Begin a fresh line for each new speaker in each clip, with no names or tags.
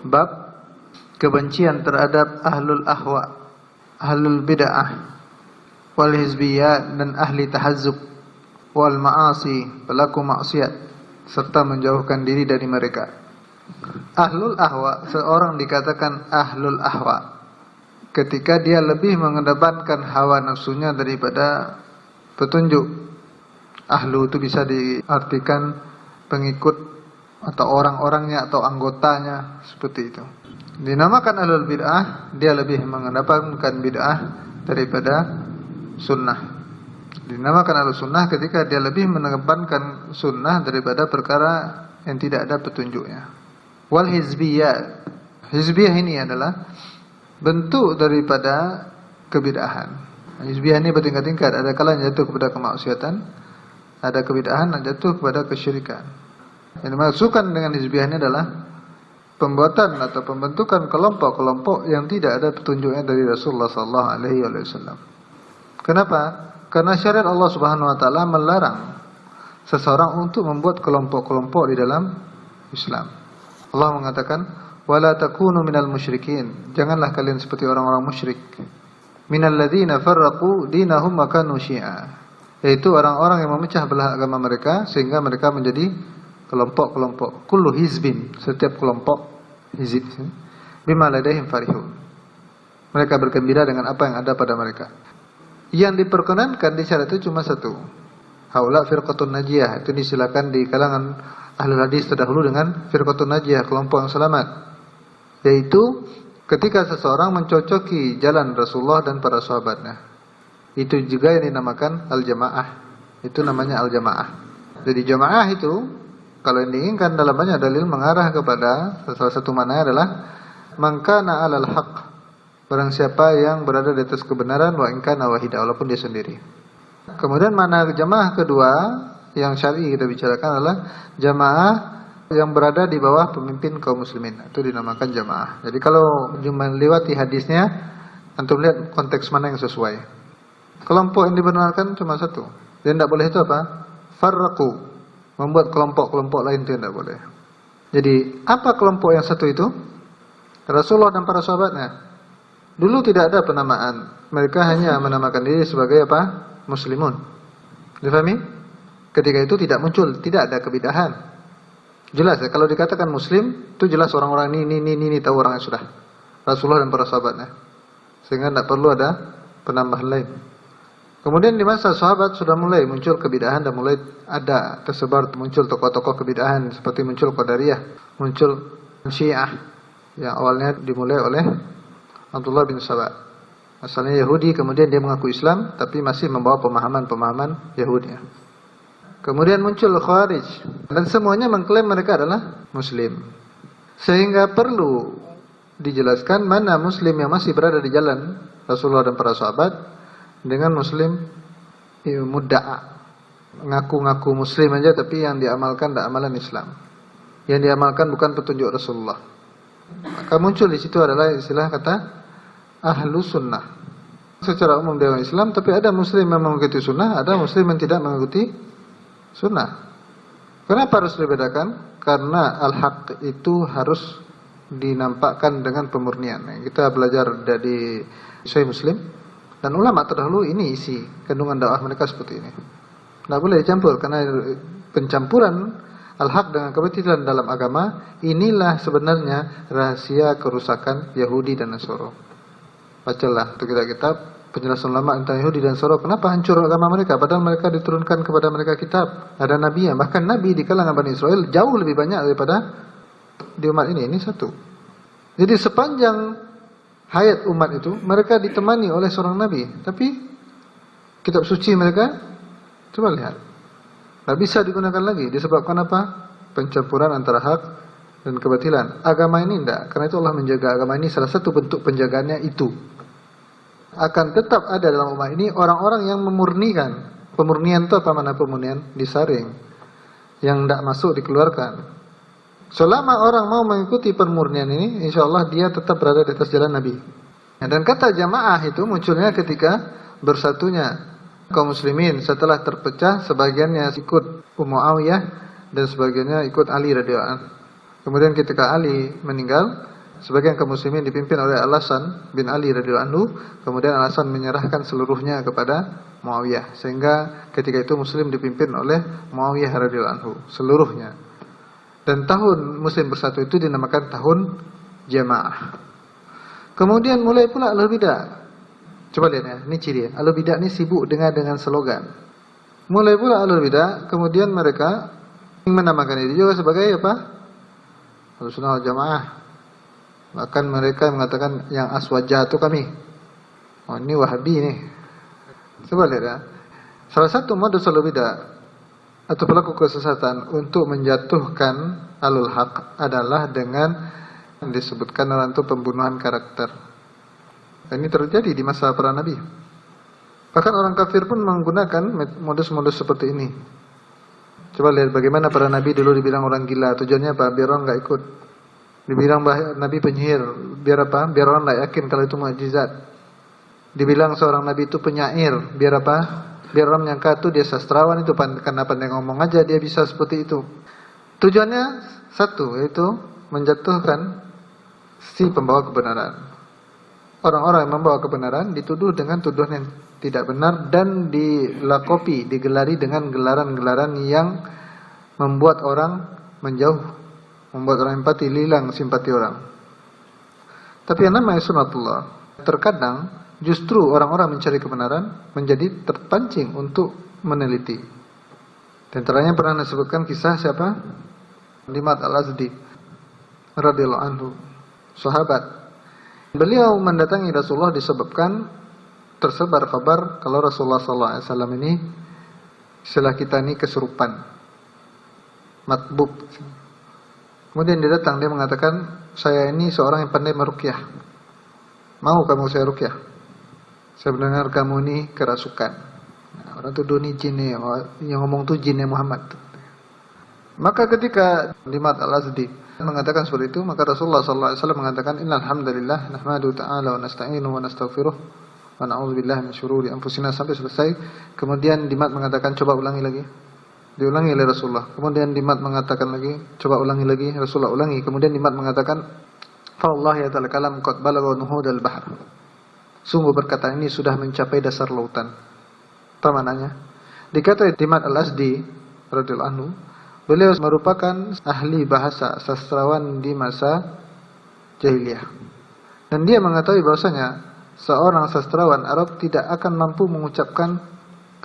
Bab kebencian terhadap ahlul ahwa, ahlul bid'ah, wal hizbiyat dan ahli tahazzub, wal ma'asi, pelaku maksiat, serta menjauhkan diri dari mereka. Ahlul ahwa, seorang dikatakan ahlul ahwa ketika dia lebih mengedepankan hawa nafsunya daripada petunjuk. Ahlu itu bisa diartikan pengikut atau orang-orangnya atau anggotanya, seperti itu. Dinamakan ahlul bid'ah, dia lebih mengedepankan bid'ah daripada sunnah. Dinamakan ahlus sunnah ketika dia lebih mengedepankan sunnah daripada perkara yang tidak ada petunjuknya. Wal hizbiyah, hizbiyah ini adalah bentuk daripada kebid'ahan. Hizbiyah ini bertingkat-tingkat, ada kalanya jatuh kepada kemaksiatan, ada kebid'ahan dan jatuh kepada kesyirikan. Yang dimaksudkan dengan hizbiyah ini adalah pembuatan atau pembentukan kelompok-kelompok yang tidak ada petunjuknya dari Rasulullah SAW. Kenapa? Karena syariat Allah Subhanahu Wa Taala melarang seseorang untuk membuat kelompok-kelompok di dalam Islam. Allah mengatakan, "Wala takunu minal musyrikin." Janganlah kalian seperti orang-orang musyrik. Minal ladzina farraqu dinahum wa kanu syi'a. Yaitu orang-orang yang memecah belah agama mereka sehingga mereka menjadi kelompok-kelompok. Kullu hizbin, setiap kelompok hizib, bima ladaihim farihun. Mereka bergembira dengan apa yang ada pada mereka. Yang diperkenankan di syariat itu cuma satu. Haula firqatun najiyah, itu disilakan di kalangan ahlul hadis terdahulu dengan firqatun najiyah, kelompok yang selamat. Yaitu ketika seseorang mencocoki jalan Rasulullah dan para sahabatnya. Itu juga yang dinamakan al-jamaah. Itu namanya al-jamaah. Jadi jamaah itu kalau yang diinginkan dalam banyak dalil mengarah kepada salah satu maknanya adalah man kana 'alal haqq, barang siapa yang berada di atas kebenaran, wa in kana wahida, walaupun dia sendiri. Kemudian makna jamaah kedua yang syar'i kita bicarakan adalah jamaah yang berada di bawah pemimpin kaum muslimin. Itu dinamakan jamaah. Jadi kalau melewati hadisnya, antum lihat konteks mana yang sesuai. Kelompok yang dibenarkan cuma satu. Yang tidak boleh itu apa? Farraqu, membuat kelompok-kelompok lain itu tidak boleh. Jadi apa kelompok yang satu itu? Rasulullah dan para sahabatnya. Dulu tidak ada penamaan. Mereka hanya menamakan diri sebagai apa? Muslimun. Difahami? Ketika itu tidak muncul, tidak ada kebid'ahan. Jelas ya, kalau dikatakan muslim, itu jelas orang-orang ini tahu orangnya sudah. Rasulullah dan para sahabatnya. Sehingga tidak perlu ada penambahan lain. Kemudian di masa sahabat sudah mulai muncul kebid'ahan dan mulai ada tersebar muncul tokoh-tokoh kebid'ahan seperti muncul Qadariyah, muncul Syiah yang awalnya dimulai oleh Abdullah bin Saba. Asalnya Yahudi, kemudian dia mengaku Islam tapi masih membawa pemahaman-pemahaman Yahudi. Kemudian muncul Khawarij dan semuanya mengklaim mereka adalah muslim. Sehingga perlu dijelaskan mana muslim yang masih berada di jalan Rasulullah dan para sahabat dengan muslim mudda'a, ngaku-ngaku muslim aja tapi yang diamalkan tidak amalan Islam. Yang diamalkan bukan petunjuk Rasulullah. Maka muncul di situ adalah istilah kata ahlu sunnah. Secara umum dia orang Islam, tapi ada muslim yang mengikuti sunnah, ada muslim yang tidak mengikuti sunnah. Kenapa harus dibedakan? Karena al-haq itu harus dinampakkan dengan pemurnian. Kita belajar dari Sahih Muslim. Dan ulama terdahulu ini isi kandungan dakwah mereka seperti ini. Tidak boleh dicampur karena pencampuran al-haq dengan kebatilan dalam agama inilah sebenarnya rahasia kerusakan Yahudi dan Nasara. Bacalah untuk kitab penjelasan ulama tentang Yahudi dan Nasara. Kenapa hancur agama mereka? Padahal mereka diturunkan kepada mereka kitab. Ada nabinya. Bahkan nabi di kalangan Bani Israel jauh lebih banyak daripada di umat ini. Ini satu. Jadi sepanjang hayat umat itu mereka ditemani oleh seorang nabi, tapi kitab suci mereka coba lihat tidak bisa digunakan lagi. Disebabkan apa? Pencampuran antara hak dan kebatilan. Agama ini tidak, karena itu Allah menjaga agama ini. Salah satu bentuk penjagaannya itu akan tetap ada dalam umat ini orang-orang yang memurnikan. Pemurnian itu apa mana pemurnian? Disaring, yang tidak masuk dikeluarkan. Selama orang mau mengikuti pemurnian ini, insya Allah dia tetap berada di atas jalan Nabi. Dan kata jamaah itu munculnya ketika bersatunya kaum muslimin setelah terpecah, sebagiannya ikut Muawiyah dan sebagiannya ikut Ali radhiyallahu anhu. Kemudian ketika Ali meninggal, Sebagian kaum muslimin dipimpin oleh Al-Hasan bin Ali radhiyallahu anhu, kemudian Al-Hasan menyerahkan seluruhnya kepada Muawiyah, sehingga ketika itu muslim dipimpin oleh Muawiyah radhiyallahu anhu seluruhnya. Dan tahun muslim bersatu itu dinamakan tahun Jamaah. Kemudian mulai pula Ahlul Bidah. Coba lihat ya, ini ciri ya. Ahlul Bidah ini sibuk dengan slogan. Mulai pula Ahlul Bidah, kemudian mereka menamakan diri juga sebagai apa? Ahlus Sunnah wal Jamaah. Bahkan mereka mengatakan yang aswajah itu kami. Oh, ini Wahabi nih. Coba lihat ya. Salah satu modus Ahlul Bidah atau pelaku kesesatan untuk menjatuhkan Ahlul Haq adalah dengan disebutkan orang itu pembunuhan karakter. Dan ini terjadi di masa para nabi. Bahkan orang kafir pun menggunakan modus-modus seperti ini. Coba lihat bagaimana para nabi dulu dibilang orang gila. Tujuannya apa? Biar orang nggak ikut. Dibilang nabi penyihir, biar apa? Biar orang tidak yakin kalau itu mukjizat. Dibilang seorang nabi itu penyair, biar apa? Biar orang menyangka itu dia sastrawan, itu karena pandai ngomong aja dia bisa seperti itu. Tujuannya satu, yaitu menjatuhkan si pembawa kebenaran. Orang-orang yang membawa kebenaran dituduh dengan tuduhan yang tidak benar dan dilakopi, digelari dengan gelaran-gelaran yang membuat orang menjauh, membuat orang empati, hilang simpati orang. Tapi yang namanya sunnatullah, terkadang justru orang-orang mencari kebenaran menjadi terpancing untuk meneliti. Dan antaranya pernah disebutkan kisah siapa? Dimat Al-Azdi radhiyallahu anhu, sahabat. Beliau mendatangi Rasulullah disebabkan tersebar kabar kalau Rasulullah SAW ini istilah kita ini kesurupan, matbub. Kemudian dia datang, dia mengatakan, saya ini seorang yang pandai meruqyah. Mau kamu saya ruqyah? Saya mendengar kamu ini kerasukan. Nah, orang tuduh ini jin nih, yang ngomong tuh jinnya Muhammad. Maka ketika Dimat Al-Azdi mengatakan seperti itu, maka Rasulullah SAW mengatakan, innal hamdalillah nahmadu ta'ala wa nasta'inu wa nastaghfiruh wa na'udzubillahi min syururi anfusina, sampai selesai. Kemudian Dimat mengatakan, coba ulangi lagi. Diulangi oleh Rasulullah. Kemudian Dimat mengatakan lagi, coba ulangi lagi. Rasulullah ulangi. Kemudian Dimat mengatakan, fa Allah ya ta'ala kalam qad balagha nuhudal bahr. Sungguh perkataan ini sudah mencapai dasar lautan. Apa maknanya? Dikata Dimat Al-Azdi radhiyallahu anhu, beliau merupakan ahli bahasa, sastrawan di masa jahiliyah. Dan dia mengetahui bahwasanya seorang sastrawan Arab tidak akan mampu mengucapkan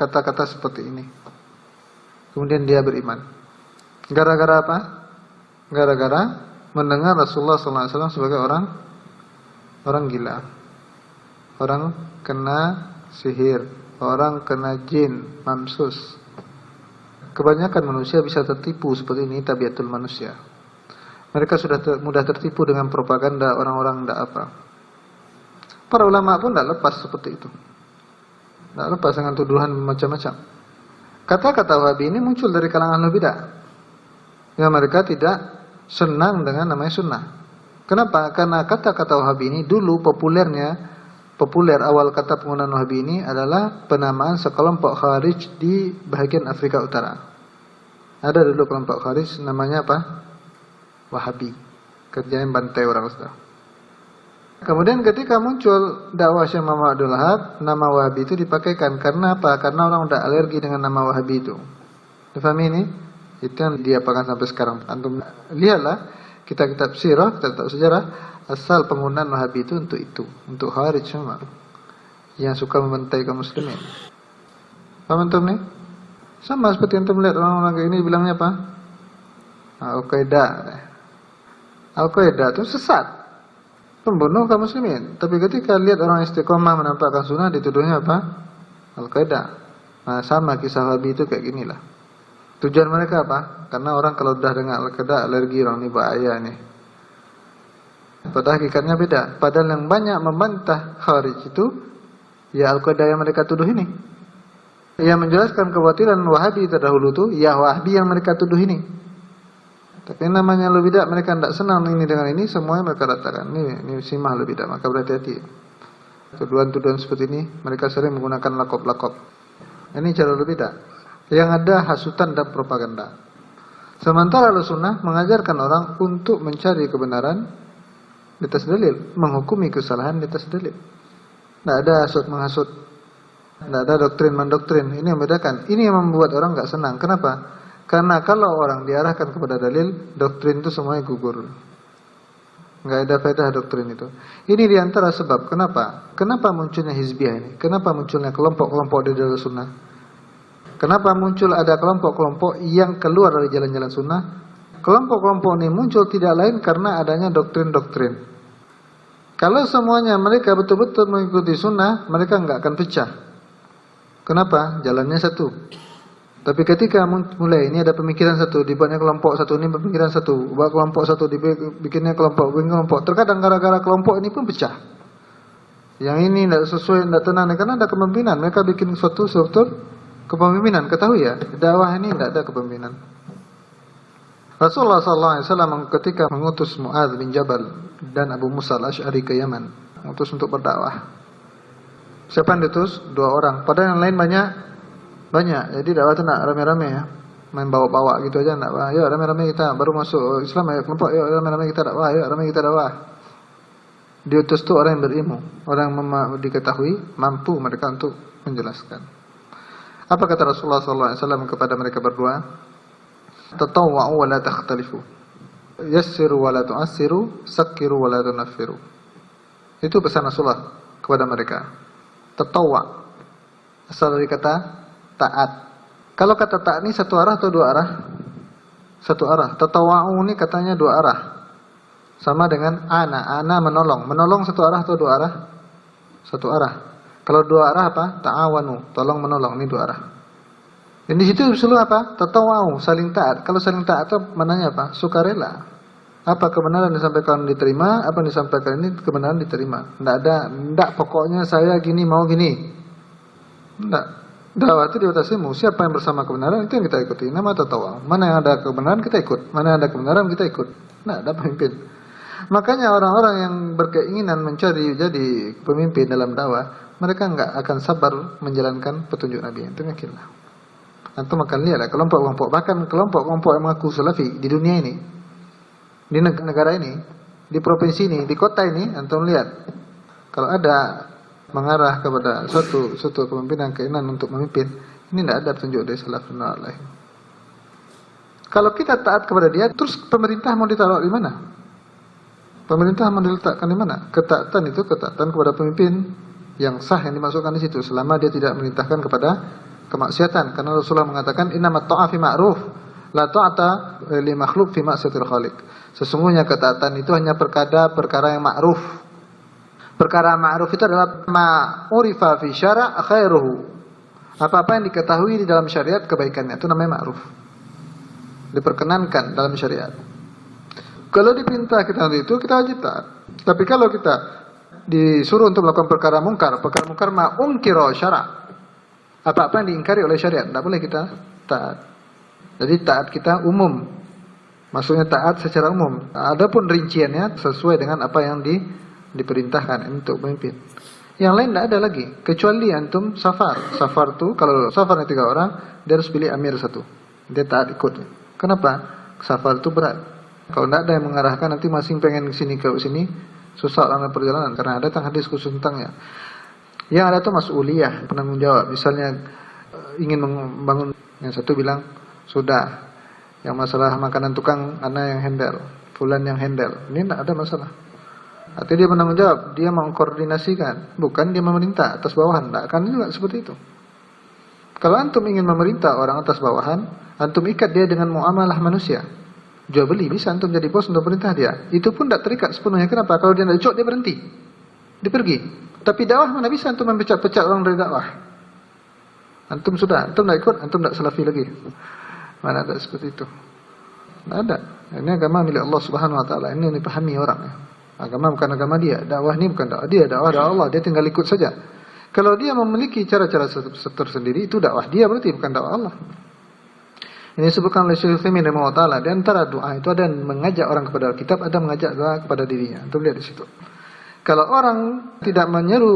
kata-kata seperti ini. Kemudian dia beriman. Gara-gara apa? Gara-gara mendengar Rasulullah SAW sebagai orang gila, orang kena sihir, orang kena jin, mamsus. Kebanyakan manusia bisa tertipu seperti ini, tabiatul manusia. Mereka sudah mudah tertipu dengan propaganda orang-orang tidak apa. Para ulama pun tidak lepas seperti itu. Tidak lepas dengan tuduhan macam-macam. Kata-kata Wahabi ini muncul dari kalangan Ahlul Bidah. Ya, mereka tidak senang dengan namanya sunnah. Kenapa? Karena kata-kata Wahabi ini dulu populer awal kata penggunaan Wahabi ini adalah penamaan sekelompok Khawarij di bagian Afrika Utara. Ada dulu kelompok Khawarij namanya apa? Wahabi. Kerjanya bantai orang sudah. Kemudian ketika muncul dakwah Syekh Muhammad Abdul Wahab, nama Wahabi itu dipakaikan. Karena apa? Karena orang sudah alergi dengan nama Wahabi itu. Difahami ini? Itu yang diapakan sampai sekarang. Antum lihatlah kitab-kitab sirah, kitab-kitab sejarah, asal penggunaan Wahabi itu, untuk Khawarij semua yang suka membantai kaum muslimin. Paham antum nih? Sama seperti antum lihat orang-orang kayak ini bilangnya apa? Al-Qaeda itu sesat, pembunuh kaum muslimin. Tapi ketika lihat orang istiqomah menampakkan sunnah, dituduhnya apa? Al-Qaeda. Nah, sama kisah Wahabi itu kayak ginilah. Tujuan mereka apa? Karena orang kalau udah dengar Al-Qaeda alergi, orang ini bahaya nih. Pada hakikatnya beda. Padahal yang banyak membantah Khawarij itu ya Al-Qaeda yang mereka tuduh ini. Yang menjelaskan kebatilan Wahabi terdahulu itu ya Wahabi yang mereka tuduh ini. Tapi namanya Ahlul Bidah, mereka tidak senang ini dengan ini, semuanya mereka katakan ini simah Ahlul Bidah, maka berhati-hati. Tuduhan-tuduhan seperti ini mereka sering menggunakan lakop-lakop. Ini cara Ahlul Bidah. Yang ada hasutan dan propaganda. Sementara Ahlus Sunnah mengajarkan orang untuk mencari kebenaran di atas dalil, menghukumi kesalahan di atas dalil. Tidak ada hasut menghasut, tidak ada doktrin mendoktrin. Ini yang membedakan. Ini yang membuat orang nggak senang. Kenapa? Karena kalau orang diarahkan kepada dalil, doktrin itu semuanya gugur. Nggak ada faedah doktrin itu. Ini diantara sebab kenapa? Kenapa munculnya hizbiyah ini? Kenapa munculnya kelompok-kelompok di dalam sunnah? Kenapa muncul ada kelompok-kelompok yang keluar dari jalan-jalan sunnah? Kelompok-kelompok ini muncul tidak lain karena adanya doktrin-doktrin. Kalau semuanya mereka betul-betul mengikuti sunnah, mereka nggak akan pecah. Kenapa? Jalannya satu. Tapi ketika mulai ini ada pemikiran satu, dibuatnya kelompok satu, ini pemikiran satu, buat kelompok satu, dibikinnya kelompok. Terkadang gara-gara kelompok ini pun pecah. Yang ini tidak sesuai, tidak tenang, karena ada kepemimpinan. Mereka bikin suatu kepemimpinan. Ketahui ya, dakwah ini tidak ada kepemimpinan. Rasulullah SAW ketika mengutus Mu'adz bin Jabal dan Abu Musa al-Asy'ari ke Yaman, mengutus untuk berdakwah. Siapa yang diutus? 2 orang. Padahal yang lain banyak. Jadi dakwah itu nak rame-rame ya. Main bawa-bawa gitu aja enggak. Ayo rame-rame kita baru masuk Islam, ayo kelompok, ayo rame-rame kita dakwah, ayo rame kita dakwah. Diutus itu orang yang berilmu, orang yang diketahui, mampu mereka untuk menjelaskan. Apa kata Rasulullah SAW kepada mereka berdua? Tatawwa'u wa la takhtalifu. Yassiru wa la tu'assiru, sakkiru wa la tunaffiru. Itu pesan Rasulullah kepada mereka. Tatawwa' asal dari kata taat. Kalau kata taat ini satu arah atau 2 arah? Satu arah. Tatawwa'u ini katanya 2 arah. Sama dengan ana menolong. Menolong satu arah atau 2 arah? Satu arah. Kalau 2 arah apa? Ta'awanu, tolong menolong, ini 2 arah. Dan di situ selalu apa? Tatawau, saling taat. Kalau saling taat itu maknanya apa? Sukarela. Apa kebenaran disampaikan diterima, apa yang disampaikan ini kebenaran diterima. Tidak pokoknya saya gini mau gini. Tidak. Dakwah itu dibatasimu. Siapa yang bersama kebenaran itu yang kita ikuti. Nama tatawau. Mana yang ada kebenaran kita ikut. Mana yang ada kebenaran kita ikut. Nah, ada pemimpin. Makanya orang-orang yang berkeinginan mencari jadi pemimpin dalam dakwah, mereka enggak akan sabar menjalankan petunjuk Nabi. Itu yakinlah. Antum akan lihat kelompok-kelompok, bahkan kelompok-kelompok yang mengaku salafi di dunia ini, di negara ini, di provinsi ini, di kota ini, antum lihat kalau ada mengarah kepada suatu kepemimpinan, keinginan untuk memimpin, ini tidak ada petunjuk dari salaf dan lain. Kalau kita taat kepada dia, terus pemerintah mau ditaruh di mana? Pemerintah mau diletakkan di mana? Ketaatan itu ketaatan kepada pemimpin yang sah yang dimasukkan di situ, selama dia tidak memerintahkan kepada kemaksiatan. Karena Rasulullah mengatakan innamat ta'ah fi ma'ruf la ta'ata li makhluk fi ma'siyatil khaliq. Sesungguhnya ketaatan itu hanya perkara yang ma'ruf. Perkara ma'ruf itu adalah ma'urifa fi syara' khairuhu. Apa-apa yang diketahui di dalam syariat kebaikannya itu namanya ma'ruf. Diperkenankan dalam syariat. Kalau diperintah kita untuk itu kita wajib taat. Tapi kalau kita disuruh untuk melakukan perkara mungkar ma'unkira syara', apa-apa yang diingkari oleh syariat, tidak boleh kita taat. Jadi taat kita umum, maksudnya taat secara umum. Adapun rinciannya sesuai dengan apa yang diperintahkan untuk memimpin. Yang lain tidak ada lagi, kecuali antum safar. Safar itu kalau safarnya 3 orang, dia harus pilih amir 1. Dia taat ikut. Kenapa? Safar itu berat. Kalau tidak ada yang mengarahkan, nanti masing pengen sini ke sini, susah dalam perjalanan. Karena ada hadis khusus tentangnya. Yang ada tuh mas'uliyah, penanggung jawab. Misalnya ingin membangun, yang satu bilang sudah, yang masalah makanan tukang anak yang handle, fulan yang handle. Ini tidak ada masalah. Artinya dia penanggung jawab, dia mengkoordinasikan, bukan dia memerintah atas bawahan. Tidak akan juga seperti itu. Kalau antum ingin memerintah orang atas bawahan, antum ikat dia dengan muamalah manusia. Jual beli bisa antum jadi bos untuk perintah dia. Itu pun tidak terikat sepenuhnya. Kenapa? Kalau dia tidak cocok dia berhenti, dia pergi. Tapi dakwah mana bisa antum mempecat-pecat orang dari dakwah? Antum sudah, antum tidak ikut, antum tidak salafi lagi. Mana ada seperti itu? Tidak ada. Ini agama milik Allah Subhanahu Wa Taala. Ini yang dipahami orang. Agama bukan agama dia. Dakwah ini bukan dakwah dia. Dakwah Allah. Dia tinggal ikut saja. Kalau dia memiliki cara-cara tersendiri, itu dakwah dia berarti bukan dakwah Allah. Ini disebutkan oleh Syekh Utsaimin rahimahullah taala. Di antara doa itu ada yang mengajak orang kepada kitab, ada mengajak doa kepada dirinya. Antum lihat di situ. Kalau orang tidak menyeru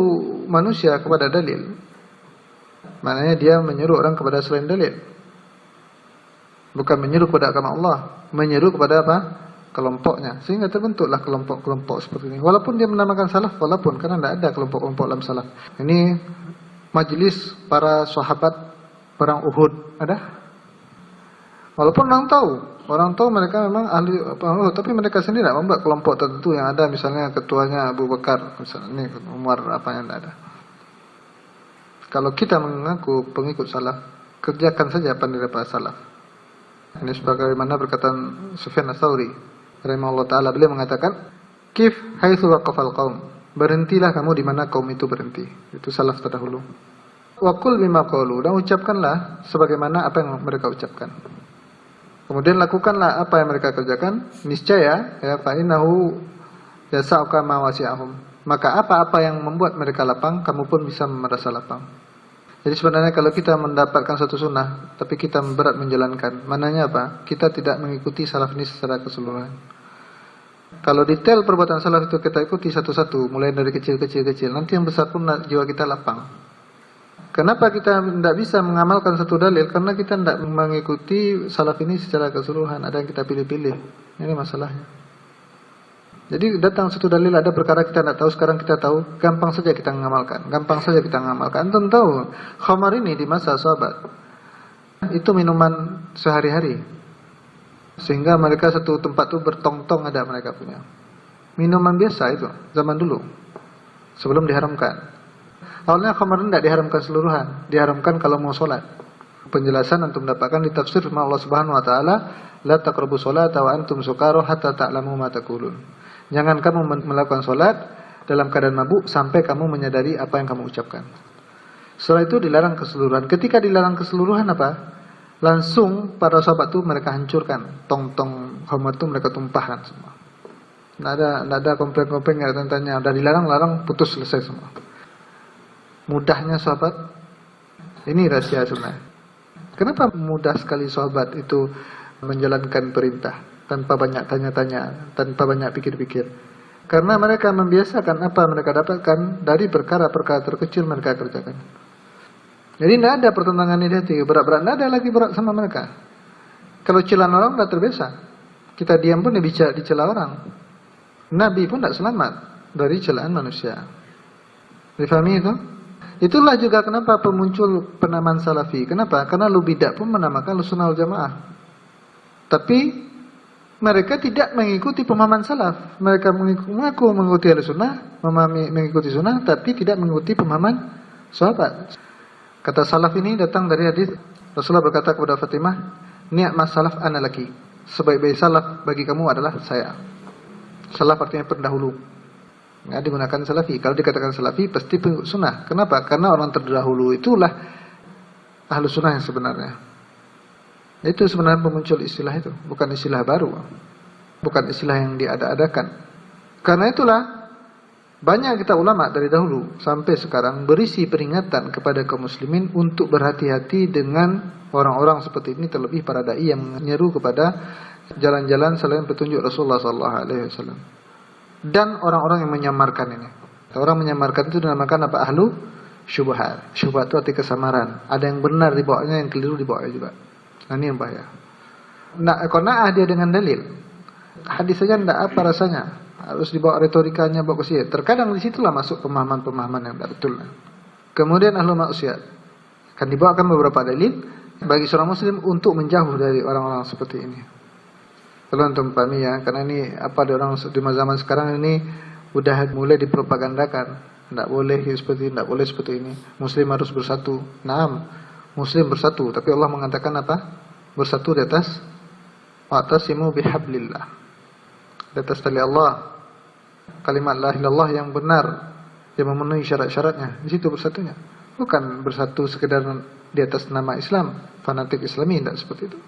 manusia kepada dalil, maknanya dia menyeru orang kepada selain dalil. Bukan menyeru kepada agama Allah, menyeru kepada apa? kelompoknya, sehingga terbentuklah kelompok-kelompok seperti ini. Walaupun dia menamakan salaf, walaupun karena tidak ada kelompok-kelompok dalam salaf. Ini majelis para sahabat perang Uhud, ada? Walaupun orang tahu mereka memang ahli perang Uhud, tapi mereka sendiri tidak membuat kelompok tertentu yang ada, misalnya ketuanya Abu Bakar, misalnya ini Umar, apa yang tidak ada. Kalau kita mengaku pengikut salaf, kerjakan saja apa yang didapat salaf. Ini sebagaimana perkataan Sufyan Ats-Tsauri rahimahullah taala, beliau mengatakan, "Kif haitsu waqafal qaum." Berhentilah kamu di mana kaum itu berhenti. Itu salaf terdahulu. Wa qul bima qalu, dan ucapkanlah sebagaimana apa yang mereka ucapkan. Kemudian lakukanlah apa yang mereka kerjakan, niscaya ya fa innahu yasauka ma wasi'ahum. Maka apa-apa yang membuat mereka lapang, kamu pun bisa merasa lapang. Jadi sebenarnya kalau kita mendapatkan satu sunnah, tapi kita berat menjalankan, mananya apa? Kita tidak mengikuti salaf ini secara keseluruhan. Kalau detail perbuatan salaf itu kita ikuti satu-satu, mulai dari kecil-kecil, nanti yang besar pun jiwa kita lapang. Kenapa kita tidak bisa mengamalkan satu dalil? Karena kita tidak mengikuti salaf ini secara keseluruhan, ada yang kita pilih-pilih. Ini masalahnya. Jadi datang satu dalil, ada perkara kita tidak tahu, sekarang kita tahu, gampang saja kita mengamalkan. Antum tahu, khamar ini di masa sahabat itu minuman sehari-hari, sehingga mereka satu tempat itu bertong-tong ada mereka punya. Minuman biasa itu zaman dulu, sebelum diharamkan. Awalnya khamar ini tidak diharamkan seluruhan, diharamkan kalau mau sholat. Penjelasan untuk mendapatkan di tafsir firman Allah Subhanahu Wa Taala, la taqrabu sholata wa antum sukara hatta ta'lamu ma taqulun. Jangan kamu melakukan sholat dalam keadaan mabuk sampai kamu menyadari apa yang kamu ucapkan. Setelah itu dilarang keseluruhan. Ketika dilarang keseluruhan apa? Langsung para sahabat itu mereka hancurkan. Tong-tong khamar itu mereka tumpahkan semua. Tidak ada komplain-komplain, nggak ada tanya. Udah dilarang-larang, putus, selesai semua. Mudahnya sahabat. Ini rahasia sebenarnya. Kenapa mudah sekali sahabat itu menjalankan perintah tanpa banyak tanya-tanya, tanpa banyak pikir-pikir? Karena mereka membiasakan apa mereka dapatkan dari perkara-perkara terkecil mereka kerjakan. Jadi tidak ada pertentangan di hati, berat-berat, tidak ada lagi berat sama mereka. Kalau celaan orang sudah terbiasa, kita diam pun dicela orang. Nabi pun tidak selamat dari celaan manusia. Difahami itu? Itulah juga kenapa pemuncul penamaan salafi. Kenapa? Karena lu bidah pun menamakan lu sunnah wal jamaah. Tapi mereka tidak mengikuti pemahaman salaf. Mereka mengaku mengikuti al-sunnah, mengikuti sunnah, tapi tidak mengikuti pemahaman sahabat. Kata salaf ini datang dari hadis Rasulullah berkata kepada Fatimah, "Ni'mas salaf ana laki." Sebaik-baik salaf bagi kamu adalah saya. Salaf artinya pendahulu. Nggak digunakan salafi. Kalau dikatakan salafi pasti pengikut sunnah. Kenapa? Karena orang terdahulu itulah ahlu sunnah yang sebenarnya. Itu sebenarnya pemuncul istilah itu, bukan istilah baru, bukan istilah yang diada-adakan. Karena itulah banyak kita ulama dari dahulu sampai sekarang berisi peringatan kepada kaum muslimin untuk berhati-hati dengan orang-orang seperti ini, terlebih para dai yang menyeru kepada jalan-jalan selain petunjuk Rasulullah SAW. Dan orang-orang yang menyamarkan ini. Orang menyamarkan itu dinamakan apa? Ahlu syubhat. Syubhat itu arti kesamaran. Ada yang benar di bawahnya, yang keliru di bawahnya juga. Nah, ini yang bahaya. Qanaah dia dengan dalil. Hadis saja tidak apa rasanya. Harus dibawa retorikanya, bawa ke sini. Terkadang di situlah masuk pemahaman-pemahaman yang betul. Kemudian ahlu maksiat. Akan dibawakan beberapa dalil bagi seorang muslim untuk menjauh dari orang-orang seperti ini. Kalau untuk pahami ya, karena ini apa di orang di zaman sekarang ini udah mulai dipropagandakan. Tidak boleh seperti ini, tidak boleh seperti ini. Muslim harus bersatu. Naam, Muslim bersatu. Tapi Allah mengatakan apa? Bersatu di atas wa'tasimu bihablillah. Di atas tali Allah. Kalimat la ilaha illallah yang benar, yang memenuhi syarat-syaratnya. Di situ bersatunya. Bukan bersatu sekedar di atas nama Islam, fanatik Islami, tidak seperti itu.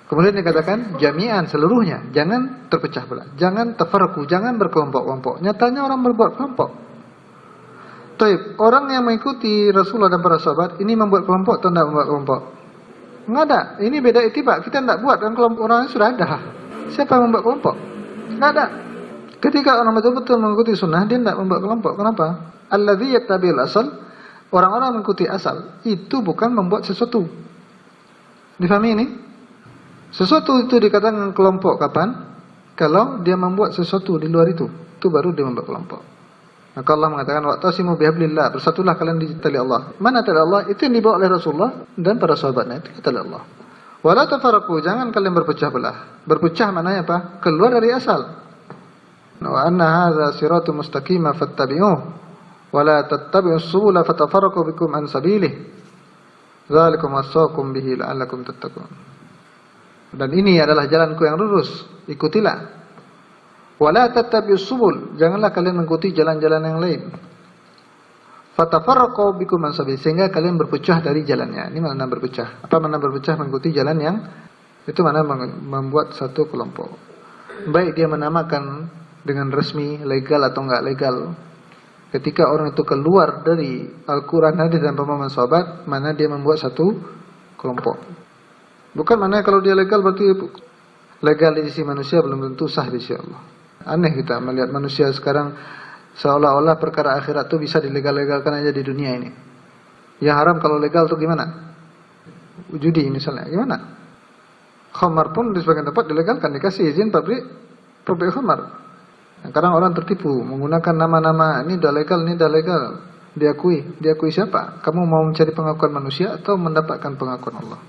Kemudian dikatakan jami'an seluruhnya, jangan terpecah belah, jangan tafarruq, jangan berkelompok-kelompok. Nyatanya orang berbuat kelompok. Taib, orang yang mengikuti Rasulullah dan para sahabat ini membuat kelompok atau tidak membuat kelompok? Enggak ada. Ini beda itibak. Kita tidak buat dan kelompok orangnya sudah ada. Siapa yang membuat kelompok? Enggak ada. Ketika orang betul-betul mengikuti sunnah, dia tidak membuat kelompok. Kenapa? Alladzi yattabi'ul asal, orang-orang mengikuti asal itu bukan membuat sesuatu. Difahami ini? Sesuatu itu dikatakan kelompok kapan? Kalau dia membuat sesuatu di luar itu baru dia membuat kelompok. Maka Allah mengatakan, wa'tasimu bihablillah, bersatulah kalian di tali Allah. Mana tali Allah? Itu yang dibawa oleh Rasulullah dan para sahabatnya, itu tali Allah. Wala tafarraqu, jangan kalian berpecah belah. Berpecah maknanya apa? Keluar dari asal. Wa anna hadza siratu mustaqima fattabi'uh wa la tattabi'us subula fatafarraqu bikum an sabilih. Dzalikum wasaqum bihi la'allakum tattaqun. Dan ini adalah jalanku yang lurus, ikutilah. Wala tattabi'us subul, janganlah kalian mengikuti jalan-jalan yang lain. Fatafarraqu bikum an sabilih, sehingga kalian berpecah dari jalannya. Ini makna berpecah. Apa makna berpecah? Mengikuti jalan yang itu makna membuat satu kelompok. Baik dia menamakan dengan resmi, legal atau enggak legal. Ketika orang itu keluar dari Al-Quran, hadis dan pemahaman sahabat, mana dia membuat satu kelompok. Bukan mana kalau dia legal berarti legal di sisi manusia belum tentu sah di sisi Allah. Aneh kita melihat manusia sekarang seolah-olah perkara akhirat itu bisa dilegal-legalkan aja di dunia ini. Yang haram kalau legal itu gimana? Judi misalnya, gimana? Khamar pun di sebagian tempat dilegalkan, dikasih izin pabrik khamar. Sekarang orang tertipu menggunakan nama-nama, ini dah legal, ini dah legal. Diakui siapa? Kamu mau mencari pengakuan manusia atau mendapatkan pengakuan Allah?